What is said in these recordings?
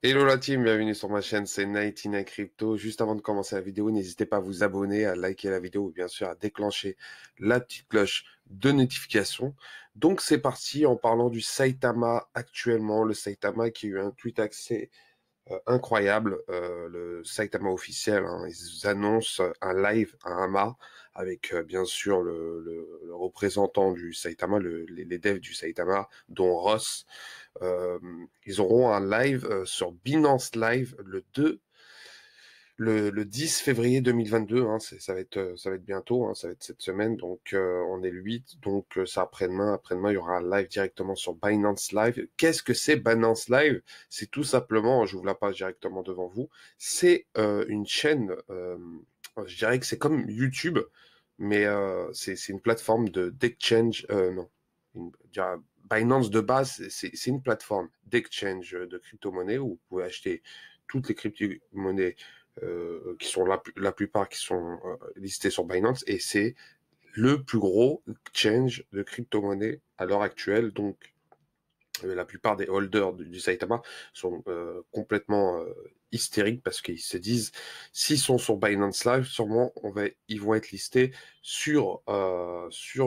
Hello la team, bienvenue sur ma chaîne, c'est 99 Crypto. Juste avant de commencer la vidéo, n'hésitez pas à vous abonner, à liker la vidéo ou bien sûr à déclencher la petite cloche de notification. Donc c'est parti en parlant du Saitama actuellement, le Saitama qui a eu un tweet accès incroyable, le Saitama officiel, hein. Ils annoncent un live à Hama avec bien sûr le représentant du Saitama, les devs du Saitama, dont Ross. Euh, Ils auront un live sur Binance Live le 10 février 2022. Hein, ça va être bientôt, hein, ça va être cette semaine. Donc on est le 8, donc c'est après-demain. Après-demain, il y aura un live directement sur Binance Live. Qu'est-ce que c'est Binance Live? C'est tout simplement, je vous la passe directement devant vous, c'est une chaîne, je dirais que c'est comme YouTube, mais c'est une plateforme d'exchange, non. Je dirais, Binance de base, c'est une plateforme d'exchange de crypto-monnaies où vous pouvez acheter toutes les crypto-monnaies qui sont la plupart qui sont listés sur Binance, et c'est le plus gros exchange de crypto-monnaies à l'heure actuelle. Donc la plupart des holders du Saitama sont complètement hystériques parce qu'ils se disent, s'ils sont sur Binance Live, sûrement ils vont être listés sur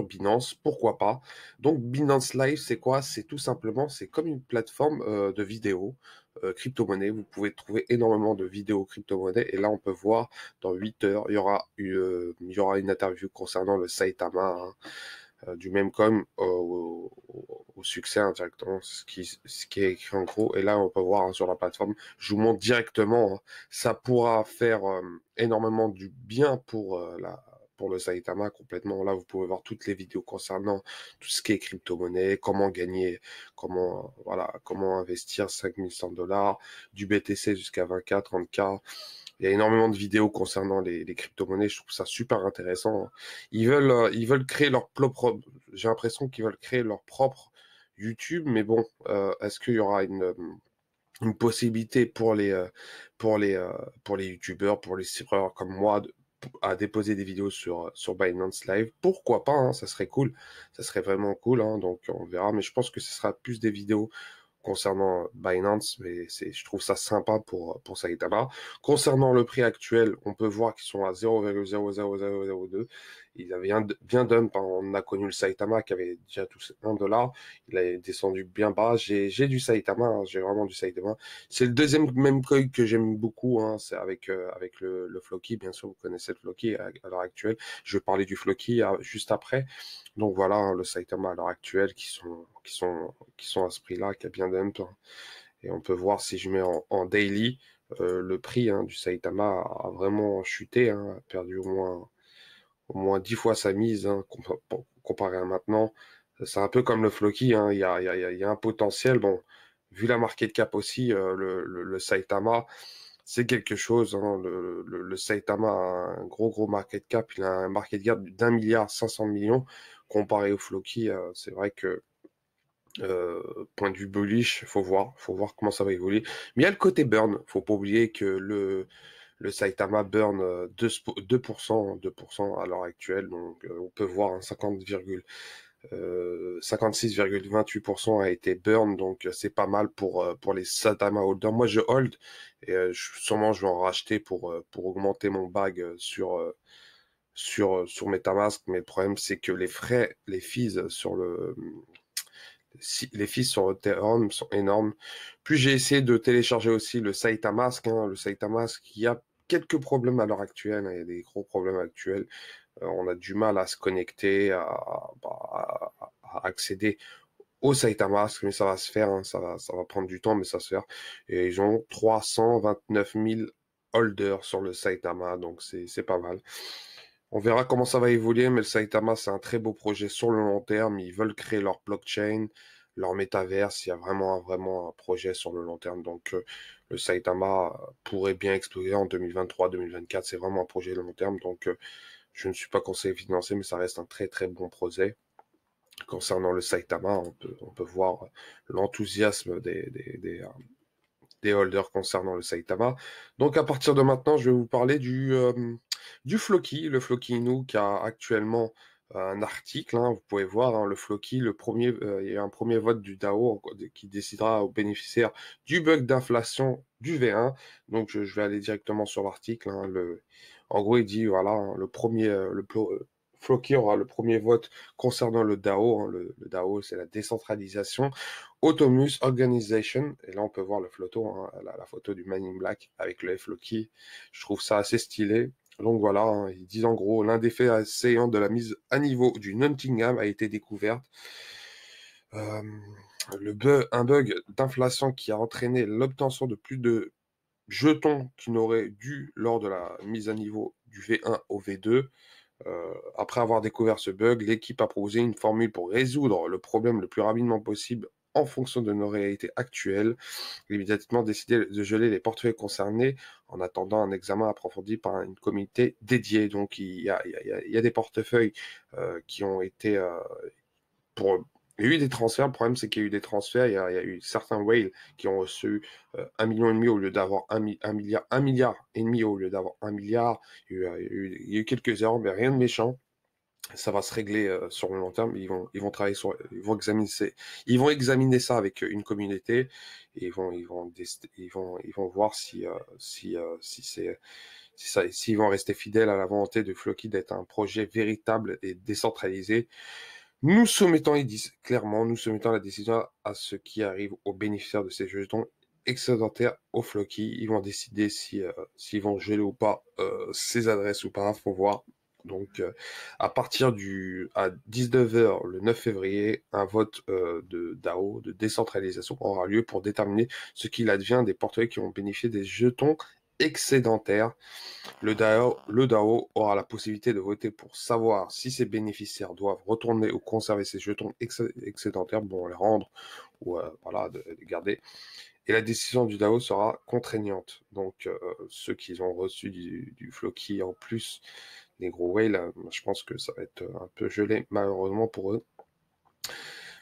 Binance, pourquoi pas. Donc Binance Live, c'est quoi? C'est tout simplement, c'est comme une plateforme de vidéos crypto-monnaie. Vous pouvez trouver énormément de vidéos crypto-monnaie, et là on peut voir dans 8 heures, il y aura une interview concernant le Saitama, hein, du même comme au succès indirectement, ce qui est écrit en gros. Et là, on peut voir, hein, sur la plateforme, je vous montre directement, hein. Ça pourra faire énormément du bien pour le Saitama complètement. Là, vous pouvez voir toutes les vidéos concernant tout ce qui est crypto-monnaie, comment gagner, comment investir 5100 $, du BTC jusqu'à 20K, 30K. Il y a énormément de vidéos concernant les crypto-monnaies. Je trouve ça super intéressant. Ils veulent créer leur propre, j'ai l'impression qu'ils veulent créer leur propre YouTube, mais bon, est-ce qu'il y aura une possibilité pour les YouTubeurs, pour les streamers comme moi, à déposer des vidéos sur Binance Live? Pourquoi pas, hein, ça serait cool. Ça serait vraiment cool, hein, donc on verra, mais je pense que ce sera plus des vidéos concernant Binance, mais je trouve ça sympa pour Saitama. Concernant le prix actuel, on peut voir qu'ils sont à 0,00002. Il avait bien dump, hein. On a connu le Saitama qui avait déjà tous 1 $. Il est descendu bien bas. J'ai du Saitama, hein, j'ai vraiment du Saitama. C'est le deuxième même coin que j'aime beaucoup, hein, c'est avec le Floki. Bien sûr, vous connaissez le Floki à l'heure actuelle. Je vais parler du Floki juste après. Donc voilà, hein, le Saitama à l'heure actuelle qui sont à ce prix-là, qui a bien dump, hein. Et on peut voir, si je mets en daily, le prix, hein, du Saitama a vraiment chuté, hein, a perdu au moins 10 fois sa mise, hein, comparé à maintenant. C'est un peu comme le Floki, hein, il y a un potentiel. Bon, vu la market cap aussi, le Saitama, c'est quelque chose, hein. Le Saitama a un gros market cap. Il a un market cap d'1,5 milliard comparé au Floki. C'est vrai que point de vue bullish, faut voir comment ça va évoluer. Mais il y a le côté burn. Faut pas oublier que le Saitama burn 2% à l'heure actuelle. Donc on peut voir un 56,28% a été burn, donc c'est pas mal pour les Saitama holders. Moi je hold, et sûrement je vais en racheter pour augmenter mon bag sur MetaMask, mais le problème c'est que les frais, les fees les fees sur Ethereum sont énormes. Puis j'ai essayé de télécharger aussi le Saitamask, hein, le Saitamask, il y a quelques problèmes à l'heure actuelle, hein, il y a des gros problèmes actuels. On a du mal à se connecter, à accéder au Saitamask, mais ça va se faire, hein, ça va prendre du temps, mais ça va se faire. Et ils ont 329 000 holders sur le Saitama, donc c'est pas mal. On verra comment ça va évoluer, mais le Saitama, c'est un très beau projet sur le long terme. Ils veulent créer leur blockchain, leur métaverse. Il y a vraiment un projet sur le long terme. Donc, le Saitama pourrait bien exploser en 2023-2024. C'est vraiment un projet de long terme. Donc, je ne suis pas conseiller financier, mais ça reste un très bon projet. Concernant le Saitama, on peut voir l'enthousiasme des holders concernant le Saitama. Donc à partir de maintenant, je vais vous parler du Floki, le Floki Inu qui a actuellement un article, hein, vous pouvez voir, hein, le Floki, il y a un premier vote du DAO qui décidera aux bénéficiaires du bug d'inflation du V1. Donc je vais aller directement sur l'article. Hein, en gros, il dit voilà, hein, Floki aura le premier vote concernant le DAO. Hein, le DAO, c'est la décentralisation Autonomous Organization. Et là, on peut voir le photo, hein, la photo du Man in Black avec le Floki. Je trouve ça assez stylé. Donc voilà, hein, ils disent en gros, l'un des faits assaillants de la mise à niveau du Nottingham a été découverte. Euh, un bug d'inflation qui a entraîné l'obtention de plus de jetons qui n'auraient dû lors de la mise à niveau du V1 au V2. Après avoir découvert ce bug, l'équipe a proposé une formule pour résoudre le problème le plus rapidement possible en fonction de nos réalités actuelles. Il a immédiatement décidé de geler les portefeuilles concernés en attendant un examen approfondi par une comité dédiée. Donc il y a des portefeuilles qui ont été pour il y a eu des transferts. Le problème, c'est qu'il y a eu des transferts. Il y a eu certains whales qui ont reçu 1,5 million au lieu d'avoir un milliard et demi au lieu d'avoir 1 milliard. Il y a eu quelques erreurs, mais rien de méchant. Ça va se régler sur le long terme. Ils vont travailler ils vont examiner ça avec une communauté et ils vont voir s'ils vont rester fidèles à la volonté de Floki d'être un projet véritable et décentralisé. Ils disent clairement, nous soumettons la décision à ceux qui arrivent aux bénéficiaires de ces jetons excédentaires au Floki. Ils vont décider s'ils vont geler ou pas ces adresses ou pas, faut voir. Donc, à 19h le 9 février, un vote de DAO, de décentralisation, aura lieu pour déterminer ce qu'il advient des portefeuilles qui ont bénéficié des jetons excédentaires. Le DAO aura la possibilité de voter pour savoir si ses bénéficiaires doivent retourner ou conserver ces jetons excédentaires, bon, les rendre ou voilà, de garder. Et la décision du DAO sera contraignante. Donc, ceux qui ont reçu du Floki en plus des gros whales, je pense que ça va être un peu gelé, malheureusement pour eux.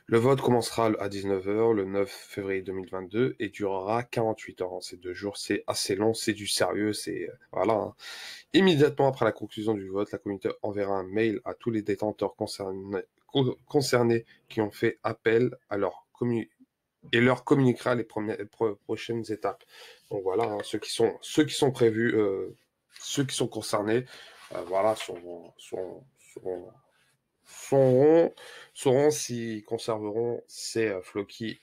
Le vote commencera à 19h le 9 février 2022 et durera 48 heures. Ces 2 jours, c'est assez long, c'est du sérieux, c'est voilà. Hein. Immédiatement après la conclusion du vote, la communauté enverra un mail à tous les détenteurs concernés qui ont fait appel à et leur communiquera les prochaines étapes. Donc voilà, hein, ceux qui sont prévus, ceux qui sont concernés, voilà, sauront s'ils conserveront ces Floki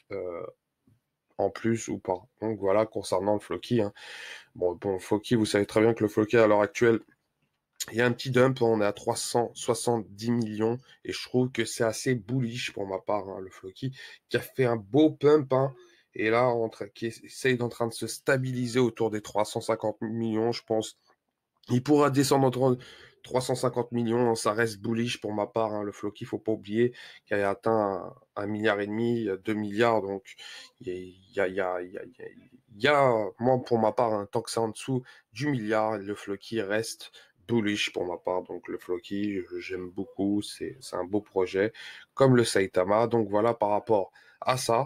en plus ou pas. Donc voilà, concernant le Floki. Hein. Bon, Floki, vous savez très bien que le Floki à l'heure actuelle, il y a un petit dump, on est à 370 millions et je trouve que c'est assez bullish pour ma part, hein, le Floki, qui a fait un beau pump, hein, et là, qui essaye d'en train de se stabiliser autour des 350 millions, je pense. Il pourra descendre entre 350 millions, hein, ça reste bullish pour ma part, hein, le Floki, faut pas oublier qu'il a atteint 1,5 milliard, 2 milliards, donc il y a, moi pour ma part, hein, tant que c'est en dessous du milliard, le Floki reste bullish pour ma part. Donc le Floki, j'aime beaucoup, c'est un beau projet, comme le Saitama. Donc voilà par rapport à ça.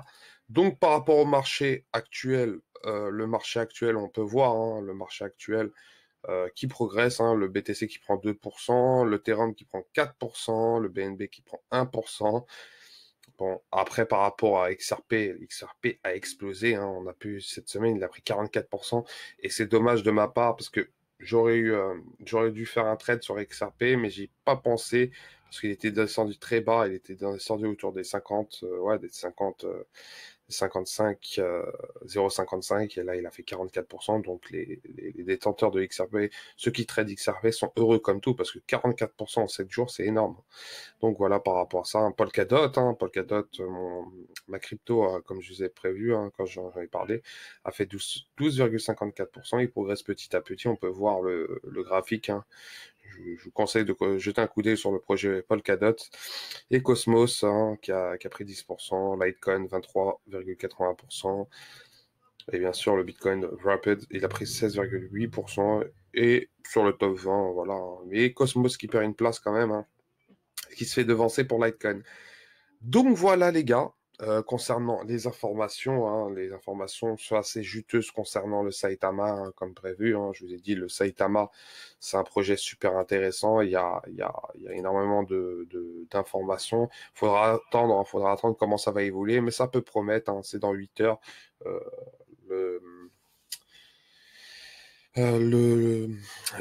Donc par rapport au marché actuel, le marché actuel, on peut voir, hein, le marché actuel qui progresse, hein, le BTC qui prend 2%, le Ethereum qui prend 4%, le BNB qui prend 1%. Bon, après, par rapport à XRP a explosé, hein, cette semaine, il a pris 44%, et c'est dommage de ma part, parce que j'aurais dû faire un trade sur XRP, mais j'y ai pas pensé, parce qu'il était descendu très bas, il était descendu autour des 50, des 50, 55, 0,55, et là il a fait 44%, donc les détenteurs de XRP, ceux qui tradent XRP sont heureux comme tout, parce que 44% en 7 jours, c'est énorme. Donc voilà par rapport à ça, un Polkadot, ma crypto, comme je vous ai prévu, hein, quand j'en ai parlé, a fait 12,54%, il progresse petit à petit, on peut voir le graphique, hein. Je vous conseille de jeter un coup d'œil sur le projet Polkadot et Cosmos, hein, qui a pris 10%, Litecoin 23,80%, et bien sûr le Bitcoin Rapid, il a pris 16,8%, et sur le top 20, voilà. Mais Cosmos qui perd une place quand même, hein, qui se fait devancer pour Litecoin. Donc voilà les gars, Concernant les informations sont assez juteuses concernant le Saitama, hein, comme prévu, hein. Je vous ai dit, le Saitama, c'est un projet super intéressant. Il y a énormément d'informations. Faudra attendre comment ça va évoluer, mais ça peut promettre, hein. C'est dans 8 heures. Euh, le, le,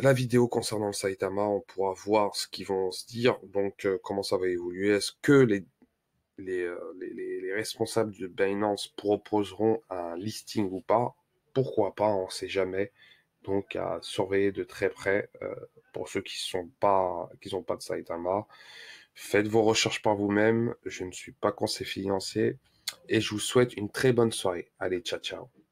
la vidéo concernant le Saitama, on pourra voir ce qu'ils vont se dire, donc comment ça va évoluer. Est-ce que les responsables de Binance proposeront un listing ou pas? Pourquoi pas, on ne sait jamais. Donc à surveiller de très près pour ceux qui sont pas de Saitama. Faites vos recherches par vous-même. Je ne suis pas conseiller financier et je vous souhaite une très bonne soirée. Allez, ciao ciao.